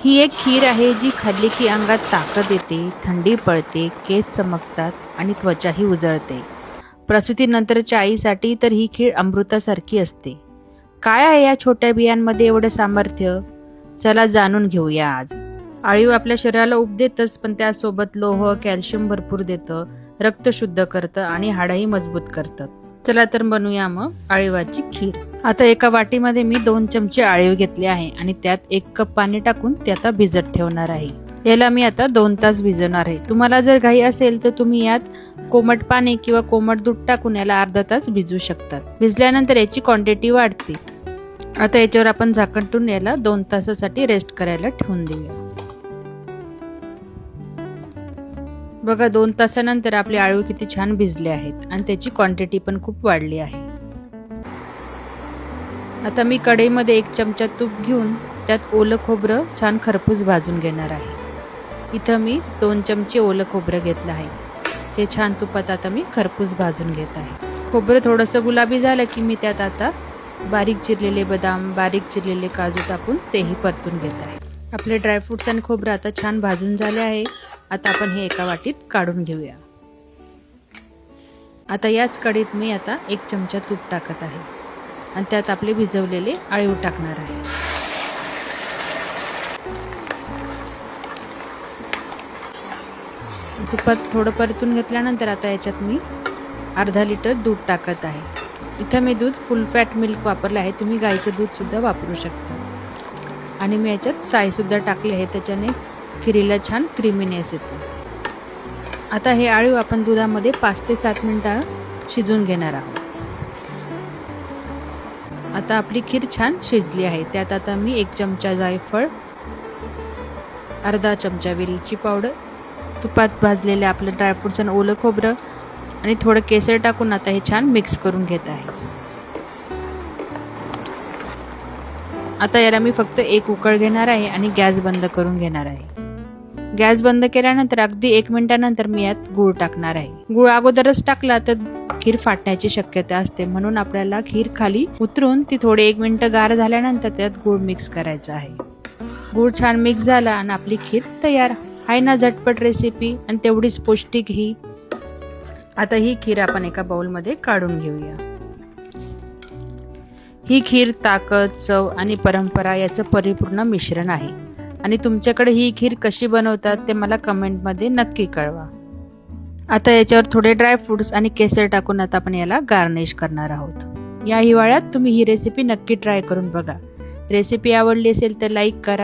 ही एक खीर आहे जी खाल्ली की अंगात ताकद येते, थंडी पळते, केस चमकतात आणि त्वचाही उजळते. प्रसूतीनंतरच्या आईसाठी तर ही खीर अमृतासारखी असते. काय आहे या छोट्या बियांमध्ये एवढं सामर्थ्य? चला जाणून घेऊया आज. आळीव आपल्या शरीराला उब देतच, पण त्यासोबत लोह, कॅल्शियम भरपूर देतं, रक्त शुद्ध करतं आणि हाडंही मजबूत करतं. चला तर बनवूया मग आळीवाची खीर. आता एका वाटीमध्ये मी 2 चमचे आळीव घेतले आहे आणि त्यात 1 कप पाणी टाकून ते आता भिजत ठेवणार आहे. याला मी आता 2 तास भिजवणार आहे. तुम्हाला जर घाई असेल तर तुम्ही यात कोमट पाणी किंवा कोमट दूध टाकून याला अर्धा तास भिजवू शकतात. भिजल्यानंतर याची क्वांटिटी वाढते. आता याच्यावर आपण झाकण ठेवून याला 2 तासासाठी रेस्ट करायला ठेवून देऊया. बघा 2 तासानंतर आपले आळू किती छान भिजले आहेत आणि त्याची क्वांटिटी पण खूप वाढली आहे. आता मी कढईमध्ये 1 चमचा तूप घेऊन त्यात ओलं खोबरं छान खरपूस भाजून घेणार आहे. इथं मी 2 चमचे ओलं खोबरं घेतलं आहे. ते छान तुपात आता मी खरपूस भाजून घेत आहे. खोबरं थोडंसं गुलाबी झालं की मी त्यात आता बारीक चिरलेले बदाम, बारीक चिरलेले काजू टाकून तेही परतून घेत आहे. आपले ड्रायफ्रुट्स आणि खोबरं आता छान भाजून झाले आहे. आता आपण हे एका वाटीत काढून घेऊया. आता याच कढईत मी आता 1 चमचा तूप टाकत आहे आणि त्यात आपले भिजवलेले आळीव टाकणार आहे. तुपात थोडं परतून घेतल्यानंतर आता याच्यात मी अर्धा लिटर दूध टाकत आहे. इथं मी दूध फुल फॅट मिल्क वापरलं आहे. तुम्ही गाईचं दूध सुद्धा वापरू शकता. आणि मी याच्यात साईसुद्धा टाकले आहे, त्याच्याने खिरीला छान क्रीमीनेस येतो. आता हे आळीव आपण दुधामध्ये 5 ते 7 मिनिटं शिजवून घेणार आहोत. आता आपली खीर छान शिजली आहे. त्यात आता मी 1 चमचा जायफळ, अर्धा चमचा वेलची पावडर, तुपात भाजलेले आपले ड्रायफ्रुट्स आणि ओलं खोबरं आणि थोडं केसर टाकून आता हे छान मिक्स करून घेत आहे. आता याला मी फक्त 1 उकळ घेणार आहे आणि गॅस बंद करून घेणार आहे. गॅस बंद केल्यानंतर अगदी 1 मिनिटानंतर मी यात गूळ टाकणार आहे. गूळ अगोदरच टाकला तर खीर फाटण्याची शक्यता असते, म्हणून आपल्याला खीर खाली उतरून ती थोडे 1 मिनिट गार झाल्यानंतर त्यात गूळ मिक्स करायचा आहे. गूळ छान मिक्स झाला आणि आपली खीर तयार आहे ना. झटपट रेसिपी आणि तेवढीच पौष्टिक ही. आता ही खीर आपण एका बाउलमध्ये काढून घेऊया. ही खीर ताकद, चव आणि परंपरा याचं परिपूर्ण मिश्रण आहे आणि तुमच्याकडे ही खीर कशी बनवतात ते मला कमेंटमध्ये नक्की कळवा. आता याच्यावर थोडे ड्रायफ्रुट्स आणि केसर टाकून आता आपण याला गार्निश करणार आहोत. या हिवाळ्यात तुम्ही ही रेसिपी नक्की ट्राय करून बघा. रेसिपी आवडली असेल तर लाईक करा.